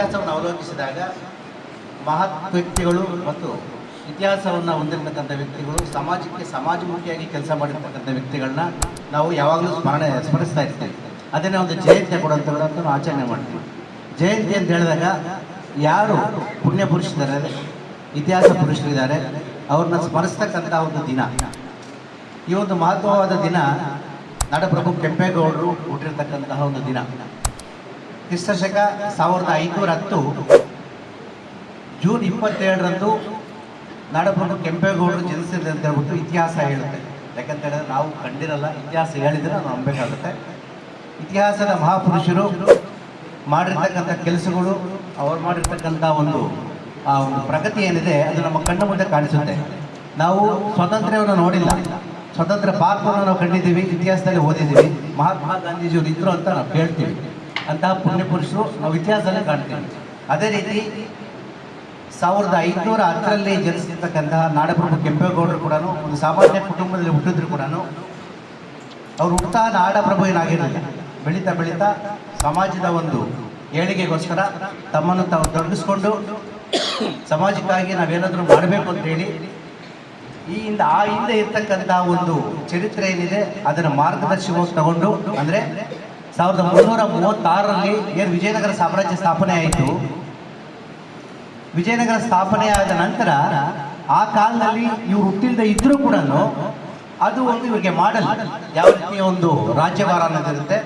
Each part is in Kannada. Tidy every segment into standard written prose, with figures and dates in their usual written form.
ಇತಿಹಾಸವನ್ನು ಅವಲೋಕಿಸಿದಾಗ ಮಹತ್ ವ್ಯಕ್ತಿಗಳು ಮತ್ತು ಇತಿಹಾಸವನ್ನು ಹೊಂದಿರತಕ್ಕಂಥ ವ್ಯಕ್ತಿಗಳು, ಸಮಾಜಕ್ಕೆ ಸಮಾಜಮುಖಿಯಾಗಿ ಕೆಲಸ ಮಾಡಿರ್ತಕ್ಕಂಥ ವ್ಯಕ್ತಿಗಳನ್ನ ನಾವು ಯಾವಾಗಲೂ ಸ್ಮರಿಸ್ತಾ ಇರ್ತೀವಿ. ಅದನ್ನೇ ಒಂದು ಜಯಂತಿ ಕೊಡುವಂಥ ನಾವು ಆಚರಣೆ ಮಾಡ್ತೀವಿ. ಜಯಂತಿ ಅಂತ ಹೇಳಿದಾಗ ಯಾರು ಪುಣ್ಯ ಪುರುಷರಿದ್ದಾರೆ, ಇತಿಹಾಸ ಪುರುಷರಿದ್ದಾರೆ, ಅವ್ರನ್ನ ಸ್ಮರಿಸ್ತಕ್ಕಂಥ ಒಂದು ದಿನ. ಈ ಒಂದು ಮಹತ್ವವಾದ ದಿನ ನಾಡಪ್ರಭು ಕೆಂಪೇಗೌಡರು ಹುಟ್ಟಿರ್ತಕ್ಕಂತಹ ಒಂದು ದಿನ. ಕ್ರಿಸ್ತಶಕ 1510 ಜೂನ್ 27ರಂದು ನಾಡಪ್ರಭು ಕೆಂಪೇಗೌಡರು ಜನಿಸಿದೆ ಅಂತ ಹೇಳ್ಬಿಟ್ಟು ಇತಿಹಾಸ ಹೇಳುತ್ತೆ. ಯಾಕಂತ ಹೇಳಿದ್ರೆ ನಾವು ಕಂಡಿರಲ್ಲ, ಇತಿಹಾಸ ಹೇಳಿದರೆ ನಾವು ನಂಬಬೇಕಾಗುತ್ತೆ. ಇತಿಹಾಸದ ಮಹಾಪುರುಷರು ಮಾಡಿರ್ತಕ್ಕಂಥ ಕೆಲಸಗಳು, ಅವ್ರು ಮಾಡಿರ್ತಕ್ಕಂಥ ಒಂದು ಪ್ರಗತಿ ಏನಿದೆ ಅದು ನಮ್ಮ ಕಣ್ಣ ಮುಂದೆ ಕಾಣಿಸುತ್ತೆ. ನಾವು ಸ್ವಾತಂತ್ರ್ಯವನ್ನು ನೋಡಿಲ್ಲ, ಸ್ವತಂತ್ರ ಭಾರತವನ್ನು ನಾವು ಕಂಡಿದ್ದೀವಿ, ಇತಿಹಾಸದಲ್ಲಿ ಓದಿದ್ದೀವಿ. ಮಹಾತ್ಮ ಗಾಂಧೀಜಿಯವರು ಇದ್ರು ಅಂತ ನಾವು ಕೇಳ್ತೀವಿ. ಅಂತಹ ಪುಣ್ಯ ಪುರುಷರು ನಾವು ಇತಿಹಾಸದಲ್ಲಿ ಕಾಣ್ತೀವಿ. ಅದೇ ರೀತಿ 1510ರಲ್ಲಿ ಜನಿಸಿರ್ತಕ್ಕಂತಹ ನಾಡಪ್ರಭು ಕೆಂಪೇಗೌಡರು ಕೂಡ ಒಂದು ಸಾಮಾನ್ಯ ಕುಟುಂಬದಲ್ಲಿ ಹುಟ್ಟಿದ್ರು ಕೂಡ ಅವರು ಹುಟ್ಟುತ್ತಾ ನಾಡಪ್ರಭು ಏನಾಗಿರಲಿಲ್ಲ. ಬೆಳೀತಾ ಬೆಳೀತಾ ಸಮಾಜದ ಒಂದು ಏಳಿಗೆಗೋಸ್ಕರ ತಮ್ಮನ್ನು ತಾವು ತೊಡಗಿಸ್ಕೊಂಡು ಸಮಾಜಕ್ಕಾಗಿ ನಾವೇನಾದರೂ ಮಾಡಬೇಕು ಅಂತೇಳಿ ಆ ಹಿಂದೆ ಇರ್ತಕ್ಕಂಥ ಒಂದು ಚರಿತ್ರೆ ಏನಿದೆ ಅದನ್ನು ಮಾರ್ಗದರ್ಶಕವಾಗಿ ತಗೊಂಡು, ಅಂದರೆ 1336ರಲ್ಲಿ ಏನು ವಿಜಯನಗರ ಸಾಮ್ರಾಜ್ಯ ಸ್ಥಾಪನೆ ಆಯಿತು. ವಿಜಯನಗರ ಸ್ಥಾಪನೆ ಆದ ನಂತರ ಆ ಕಾಲದಲ್ಲಿ ಇವರು ಹುಟ್ಟಿಲ್ಲದೆ ಇದ್ರೂ ಕೂಡ ಅದು ಒಂದು ಇವರಿಗೆ ಮಾಡಲ್. ಯಾವ ರೀತಿಯ ಒಂದು ರಾಜ್ಯಭಾರ ಅನ್ನೋದಿರುತ್ತೆ,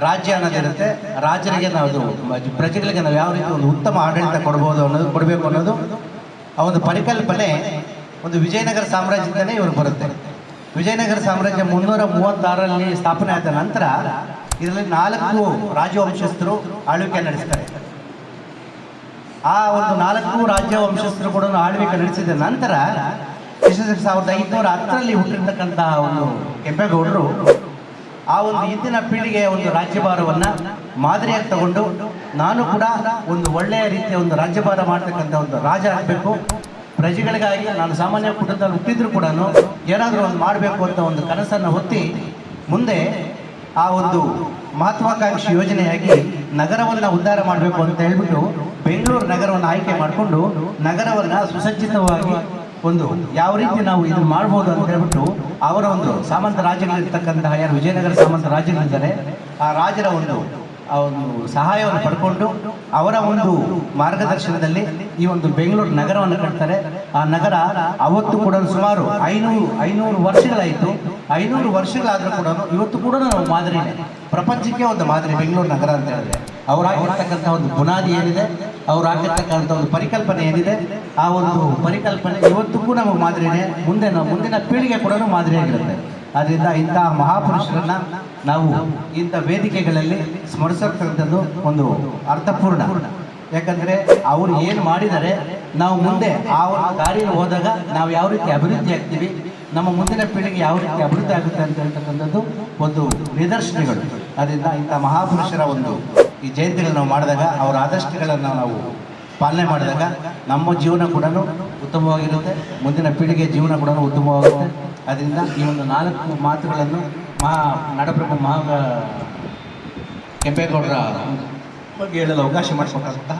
ರಾಜ್ಯ ಅನ್ನೋದಿರುತ್ತೆ. ರಾಜರಿಗೆ ನಾವು ಪ್ರಜೆಗಳಿಗೆ ನಾವು ಯಾವ ರೀತಿ ಒಂದು ಉತ್ತಮ ಆಡಳಿತ ಕೊಡಬೇಕು ಅನ್ನೋದು ಆ ಒಂದು ಪರಿಕಲ್ಪನೆ ಒಂದು ವಿಜಯನಗರ ಸಾಮ್ರಾಜ್ಯದಿಂದಲೇ ಇವರು ಬರುತ್ತೆ. ವಿಜಯನಗರ ಸಾಮ್ರಾಜ್ಯ 336ರಲ್ಲಿ ಸ್ಥಾಪನೆ ಆದ ನಂತರ ಇದರಲ್ಲಿ 4 ರಾಜವಂಶಸ್ಥರು ಆಳ್ವಿಕೆ ನಡೆಸ್ತಾರೆ. ಆ ಒಂದು 4 ರಾಜ್ಯವಂಶಸ್ಥರು ಕೂಡ ಆಳ್ವಿಕೆ ನಡೆಸಿದ ನಂತರ 1510ರಲ್ಲಿ ಹುಟ್ಟಿರ್ತಕ್ಕಂತಹ ಒಂದು ಕೆಂಪೇಗೌಡರು ಆ ಒಂದು ಹಿಂದಿನ ಪೀಳಿಗೆಯ ಒಂದು ರಾಜ್ಯಭಾರವನ್ನು ಮಾದರಿಯಾಗಿ ತಗೊಂಡು, ನಾನು ಕೂಡ ಒಂದು ಒಳ್ಳೆಯ ರೀತಿಯ ಒಂದು ರಾಜ್ಯಭಾರ ಮಾಡ್ತಕ್ಕಂಥ ಒಂದು ರಾಜ ಆಗಬೇಕು, ಪ್ರಜೆಗಳಿಗಾಗಿ ನಾನು ಸಾಮಾನ್ಯ ಕುಟುಂಬದಲ್ಲಿ ಹುಟ್ಟಿದ್ರು ಕೂಡ ಏನಾದರೂ ಒಂದು ಮಾಡಬೇಕು ಅಂತ ಒಂದು ಕನಸನ್ನು ಹೊತ್ತಿ ಮುಂದೆ ಆ ಒಂದು ಮಹತ್ವಾಕಾಂಕ್ಷಿ ಯೋಜನೆಯಾಗಿ ನಗರವನ್ನು ಉದ್ಧಾರ ಮಾಡಬೇಕು ಅಂತ ಹೇಳ್ಬಿಟ್ಟು ಬೆಂಗಳೂರು ನಗರವನ್ನು ಆಯ್ಕೆ ಮಾಡಿಕೊಂಡು ನಗರವನ್ನು ಸುಸಜ್ಜಿತವಾಗಿ ಒಂದು ಯಾವ ರೀತಿ ನಾವು ಇದನ್ನು ಮಾಡ್ಬೋದು ಅಂತ ಹೇಳ್ಬಿಟ್ಟು ಅವರ ಒಂದು ಸಾಮಂತ ರಾಜ್ಯಗಳಿರ್ತಕ್ಕಂತಹ ಯಾರು ವಿಜಯನಗರ ಸಾಮಂತ ರಾಜ್ಯಗಳಿದ್ದಾರೆ ಆ ರಾಜರ ಒಂದು ಸಹಾಯವನ್ನು ಪಡ್ಕೊಂಡು ಅವರ ಒಂದು ಮಾರ್ಗದರ್ಶನದಲ್ಲಿ ಈ ಒಂದು ಬೆಂಗಳೂರು ನಗರವನ್ನು ಕಟ್ತಾರೆ. ಆ ನಗರ ಅವತ್ತು ಕೂಡ ಸುಮಾರು 500 ವರ್ಷಗಳಾಯಿತು. 500 ವರ್ಷಗಳಾದರೂ ಕೂಡ ಇವತ್ತು ಕೂಡ ನಾವು ಮಾದರಿ, ಪ್ರಪಂಚಕ್ಕೆ ಒಂದು ಮಾದರಿ ಬೆಂಗಳೂರು ನಗರ ಅಂತ ಹೇಳಿದ್ರೆ. ಅವರಾಗಿರ್ತಕ್ಕಂಥ ಒಂದು ಬುನಾದಿ ಏನಿದೆ, ಅವರಾಗಿರ್ತಕ್ಕಂಥ ಒಂದು ಪರಿಕಲ್ಪನೆ ಏನಿದೆ, ಆ ಒಂದು ಪರಿಕಲ್ಪನೆ ಇವತ್ತು ಕೂಡ ನಮಗೆ ಮಾದರಿನೇ, ಮುಂದಿನ ಪೀಳಿಗೆ ಕೂಡ ಮಾದರಿಯಾಗಿರುತ್ತೆ. ಆದ್ದರಿಂದ ಇಂತಹ ಮಹಾಪುರುಷರನ್ನ ನಾವು ಇಂಥ ವೇದಿಕೆಗಳಲ್ಲಿ ಸ್ಮರಿಸತಕ್ಕಂಥದ್ದು ಒಂದು ಅರ್ಥಪೂರ್ಣ. ಯಾಕಂದರೆ ಅವರು ಏನು ಮಾಡಿದರೆ ನಾವು ಮುಂದೆ ಆ ಒಂದು ದಾರಿಯಲ್ಲಿ ಹೋದಾಗ ನಾವು ಯಾವ ರೀತಿ ಅಭಿವೃದ್ಧಿ ಆಗ್ತೀವಿ, ನಮ್ಮ ಮುಂದಿನ ಪೀಳಿಗೆ ಯಾವ ರೀತಿ ಅಭಿವೃದ್ಧಿ ಆಗುತ್ತೆ ಅಂತ ಹೇಳ್ತಕ್ಕಂಥದ್ದು ಒಂದು ನಿದರ್ಶನಗಳು. ಅದರಿಂದ ಇಂಥ ಮಹಾಪುರುಷರ ಒಂದು ಈ ಜಯಂತಿಗಳನ್ನು ನಾವು ಮಾಡಿದಾಗ, ಅವರ ಆದರ್ಶಗಳನ್ನು ನಾವು ಪಾಲನೆ ಮಾಡಿದಾಗ ನಮ್ಮ ಜೀವನ ಕೂಡ ಉತ್ತಮವಾಗಿರುತ್ತೆ, ಮುಂದಿನ ಪೀಳಿಗೆ ಜೀವನ ಕೂಡ ಉತ್ತಮವಾಗುತ್ತೆ. ಅದರಿಂದ ಈ ಒಂದು 4 ಮಾತುಗಳನ್ನು ನಾಡಪ್ರಭು ಕೆಂಪೇಗೌಡರ ಬಗ್ಗೆ ಹೇಳಲು ಅವಕಾಶ ಮಾಡಿಕೊಟ್ಟಂತಹ